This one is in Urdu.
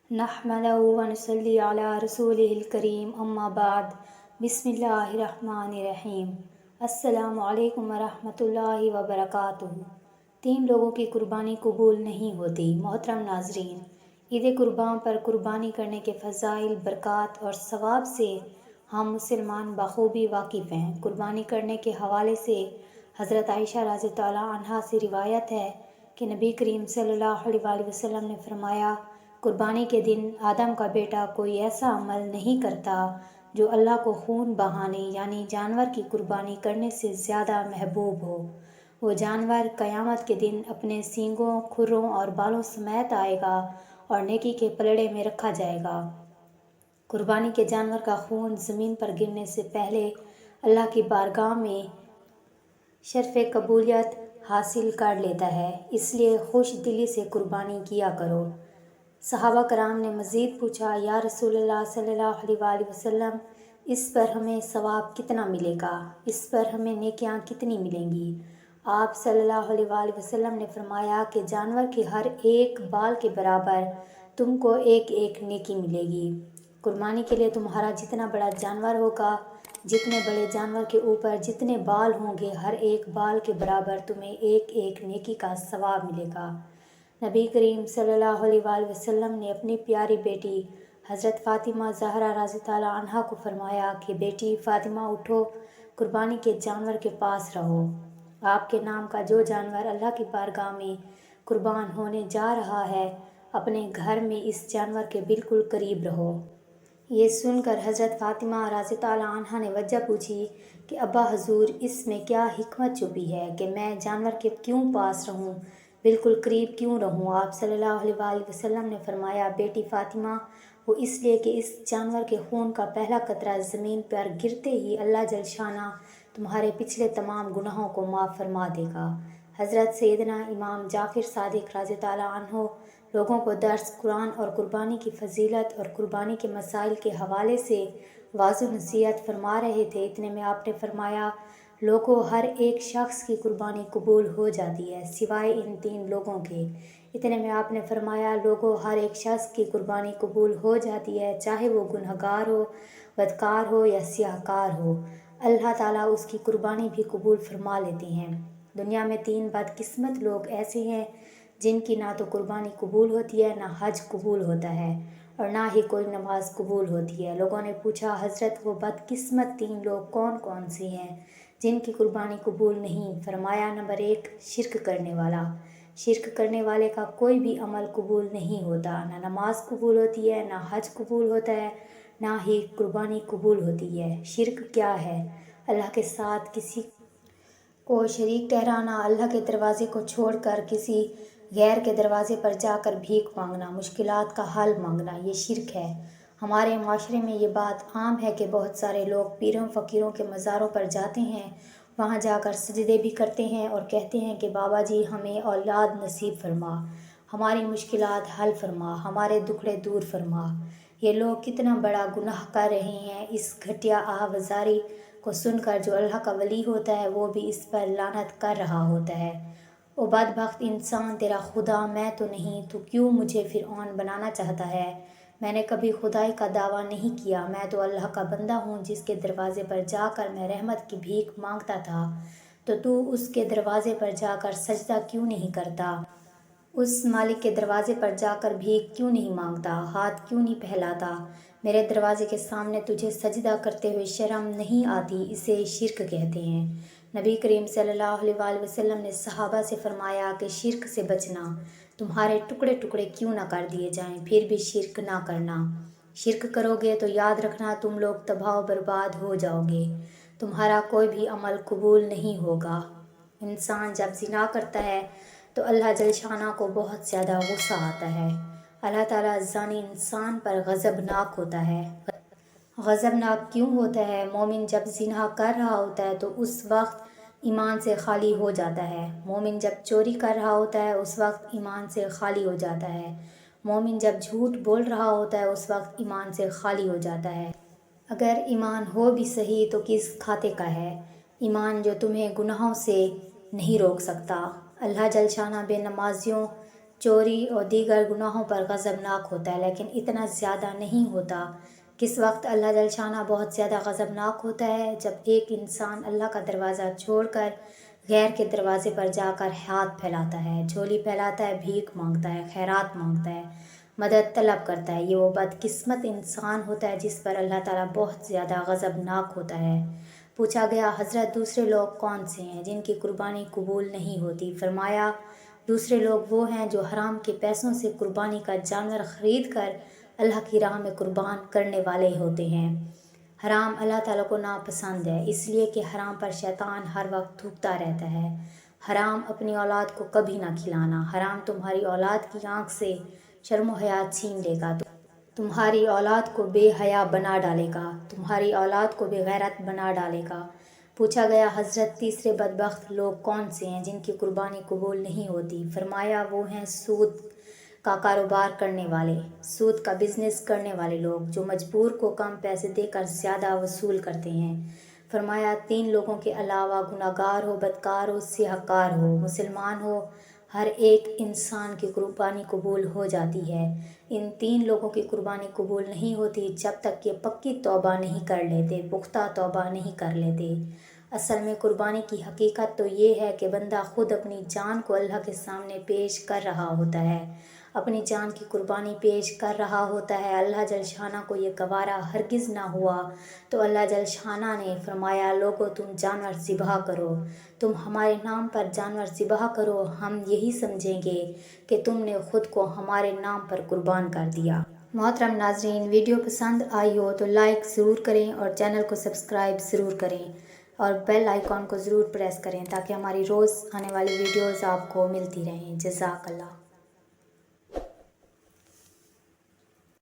نحمده ونصلي على رسوله الکریم اما بعد بسم اللہ الرحمن الرحیم السلام علیکم ورحمۃ اللہ وبرکاتہ۔ 3 لوگوں کی قربانی قبول نہیں ہوتی۔ محترم ناظرین، عید قربان پر قربانی کرنے کے فضائل، برکات اور ثواب سے ہم مسلمان بخوبی واقف ہیں۔ قربانی کرنے کے حوالے سے حضرت عائشہ رضی اللہ عنہا سے روایت ہے کہ نبی کریم صلی اللہ علیہ وآلہ وسلم نے فرمایا، قربانی کے دن آدم کا بیٹا کوئی ایسا عمل نہیں کرتا جو اللہ کو خون بہانے یعنی جانور کی قربانی کرنے سے زیادہ محبوب ہو۔ وہ جانور قیامت کے دن اپنے سینگوں، کھروں اور بالوں سمیت آئے گا اور نیکی کے پلڑے میں رکھا جائے گا۔ قربانی کے جانور کا خون زمین پر گرنے سے پہلے اللہ کی بارگاہ میں شرف قبولیت حاصل کر لیتا ہے، اس لیے خوش دلی سے قربانی کیا کرو۔ صحابہ کرام نے مزید پوچھا، یا رسول اللہ صلی اللہ علیہ وآلہ وسلم، اس پر ہمیں ثواب کتنا ملے گا؟ اس پر ہمیں نیکیاں کتنی ملیں گی؟ آپ صلی اللہ علیہ وآلہ وسلم نے فرمایا کہ جانور کے ہر ایک بال کے برابر تم کو ایک ایک نیکی ملے گی۔ قربانی کے لیے تمہارا جتنا بڑا جانور ہوگا، جتنے بڑے جانور کے اوپر جتنے بال ہوں گے، ہر ایک بال کے برابر تمہیں ایک ایک نیکی کا ثواب ملے گا۔ نبی کریم صلی اللہ علیہ وآلہ وسلم نے اپنی پیاری بیٹی حضرت فاطمہ زہرا رضی اللہ عنہا کو فرمایا کہ بیٹی فاطمہ اٹھو، قربانی کے جانور کے پاس رہو۔ آپ کے نام کا جو جانور اللہ کی بارگاہ میں قربان ہونے جا رہا ہے، اپنے گھر میں اس جانور کے بالکل قریب رہو۔ یہ سن کر حضرت فاطمہ رضی اللہ عنہا نے وجہ پوچھی کہ ابا حضور، اس میں کیا حکمت چھپی ہے کہ میں جانور کے کیوں پاس رہوں، بالکل قریب کیوں رہوں؟ آپ صلی اللہ علیہ وآلہ وسلم نے فرمایا، بیٹی فاطمہ، وہ اس لیے کہ اس جانور کے خون کا پہلا قطرہ زمین پر گرتے ہی اللہ جل شانہ تمہارے پچھلے تمام گناہوں کو معاف فرما دے گا۔ حضرت سیدنا امام جعفر صادق رضی اللہ عنہ لوگوں کو درس قرآن اور قربانی کی فضیلت اور قربانی کے مسائل کے حوالے سے واضح نصیحت فرما رہے تھے۔ اتنے میں آپ نے فرمایا، لوگوں، ہر ایک شخص کی قربانی قبول ہو جاتی ہے سوائے ان 3 لوگوں کے۔ اتنے میں آپ نے فرمایا، لوگوں، ہر ایک شخص کی قربانی قبول ہو جاتی ہے، چاہے وہ گنہگار ہو، بدکار ہو یا سیاہ کار ہو، اللہ تعالیٰ اس کی قربانی بھی قبول فرما لیتے ہیں۔ دنیا میں 3 بدقسمت لوگ ایسے ہیں جن کی نہ تو قربانی قبول ہوتی ہے، نہ حج قبول ہوتا ہے اور نہ ہی کوئی نماز قبول ہوتی ہے۔ لوگوں نے پوچھا، حضرت وہ بدقسمت 3 لوگ کون کون سے ہیں جن کی قربانی قبول نہیں؟ فرمایا، نمبر 1، شرک کرنے والا۔ شرک کرنے والے کا کوئی بھی عمل قبول نہیں ہوتا، نہ نماز قبول ہوتی ہے، نہ حج قبول ہوتا ہے، نہ ہی قربانی قبول ہوتی ہے۔ شرک کیا ہے؟ اللہ کے ساتھ کسی کو شریک ٹھہرانا، اللہ کے دروازے کو چھوڑ کر کسی غیر کے دروازے پر جا کر بھیک مانگنا، مشکلات کا حل مانگنا، یہ شرک ہے۔ ہمارے معاشرے میں یہ بات عام ہے کہ بہت سارے لوگ پیروں فقیروں کے مزاروں پر جاتے ہیں، وہاں جا کر سجدے بھی کرتے ہیں اور کہتے ہیں کہ بابا جی ہمیں اولاد نصیب فرما، ہماری مشکلات حل فرما، ہمارے دکھڑے دور فرما۔ یہ لوگ کتنا بڑا گناہ کر رہے ہیں۔ اس گھٹیا آہوازاری کو سن کر جو اللہ کا ولی ہوتا ہے وہ بھی اس پر لعنت کر رہا ہوتا ہے، او بدبخت انسان، تیرا خدا میں تو نہیں، تو کیوں مجھے فرعون بنانا چاہتا ہے؟ میں نے کبھی خدائی کا دعویٰ نہیں کیا، میں تو اللہ کا بندہ ہوں جس کے دروازے پر جا کر میں رحمت کی بھیک مانگتا تھا، تو اس کے دروازے پر جا کر سجدہ کیوں نہیں کرتا؟ اس مالک کے دروازے پر جا کر بھیک کیوں نہیں مانگتا؟ ہاتھ کیوں نہیں پھیلاتا؟ میرے دروازے کے سامنے تجھے سجدہ کرتے ہوئے شرم نہیں آتی؟ اسے شرک کہتے ہیں۔ نبی کریم صلی اللہ علیہ وآلہ وسلم نے صحابہ سے فرمایا کہ شرک سے بچنا، تمہارے ٹکڑے ٹکڑے کیوں نہ کر دیے جائیں، پھر بھی شرک نہ کرنا۔ شرک کرو گے تو یاد رکھنا تم لوگ تباہ و برباد ہو جاؤ گے، تمہارا کوئی بھی عمل قبول نہیں ہوگا۔ انسان جب زنا کرتا ہے تو اللہ جل شانہ کو بہت زیادہ غصہ آتا ہے۔ اللہ تعالیٰ زانی انسان پر غضبناک ہوتا ہے۔ غضبناک کیوں ہوتا ہے؟ مومن جب زنا کر رہا ہوتا ہے تو اس وقت ایمان سے خالی ہو جاتا ہے۔ مومن جب چوری کر رہا ہوتا ہے اس وقت ایمان سے خالی ہو جاتا ہے۔ مومن جب جھوٹ بول رہا ہوتا ہے اس وقت ایمان سے خالی ہو جاتا ہے۔ اگر ایمان ہو بھی صحیح تو کس کھاتے کا ہے؟ ایمان جو تمہیں گناہوں سے نہیں روک سکتا۔ اللہ جل شانہ بے نمازیوں، چوری اور دیگر گناہوں پر غضبناک ہوتا ہے، لیکن اتنا زیادہ نہیں ہوتا۔ کس وقت اللہ جل شانہ بہت زیادہ غضبناک ہوتا ہے؟ جب ایک انسان اللہ کا دروازہ چھوڑ کر غیر کے دروازے پر جا کر ہاتھ پھیلاتا ہے، جھولی پھیلاتا ہے، بھیک مانگتا ہے، خیرات مانگتا ہے، مدد طلب کرتا ہے۔ یہ وہ بدقسمت انسان ہوتا ہے جس پر اللہ تعالیٰ بہت زیادہ غضبناک ہوتا ہے۔ پوچھا گیا، حضرت دوسرے لوگ کون سے ہیں جن کی قربانی قبول نہیں ہوتی؟ فرمایا، دوسرے لوگ وہ ہیں جو حرام کے پیسوں سے قربانی کا جانور خرید کر اللہ کی راہ میں قربان کرنے والے ہوتے ہیں۔ حرام اللہ تعالیٰ کو ناپسند ہے، اس لیے کہ حرام پر شیطان ہر وقت تھوکتا رہتا ہے۔ حرام اپنی اولاد کو کبھی نہ کھلانا۔ حرام تمہاری اولاد کی آنکھ سے شرم و حیا چھین لے گا، تمہاری اولاد کو بے حیا بنا ڈالے گا، تمہاری اولاد کو بے غیرت بنا ڈالے گا۔ پوچھا گیا، حضرت تیسرے بدبخت لوگ کون سے ہیں جن کی قربانی قبول نہیں ہوتی؟ فرمایا، وہ ہیں سود کا کاروبار کرنے والے، سود کا بزنس کرنے والے لوگ جو مجبور کو کم پیسے دے کر زیادہ وصول کرتے ہیں۔ فرمایا، 3 لوگوں کے علاوہ گناہگار ہو، بدکار ہو، سیاہ کار ہو، مسلمان ہو، ہر ایک انسان کی قربانی قبول ہو جاتی ہے۔ ان 3 لوگوں کی قربانی قبول نہیں ہوتی جب تک کہ پکی توبہ نہیں کر لیتے، پختہ توبہ نہیں کر لیتے۔ اصل میں قربانی کی حقیقت تو یہ ہے کہ بندہ خود اپنی جان کو اللہ کے سامنے پیش کر رہا ہوتا ہے، اپنی جان کی قربانی پیش کر رہا ہوتا ہے۔ اللہ جل شانہ کو یہ گوارا ہرگز نہ ہوا تو اللہ جل شانہ نے فرمایا، لوگو تم جانور ذبح کرو، تم ہمارے نام پر جانور ذبح کرو، ہم یہی سمجھیں گے کہ تم نے خود کو ہمارے نام پر قربان کر دیا۔ محترم ناظرین، ویڈیو پسند آئی ہو تو لائک ضرور کریں اور چینل کو سبسکرائب ضرور کریں اور بیل آئیکن کو ضرور پریس کریں تاکہ ہماری روز آنے والی ویڈیوز آپ کو ملتی رہیں۔ جزاک اللہ۔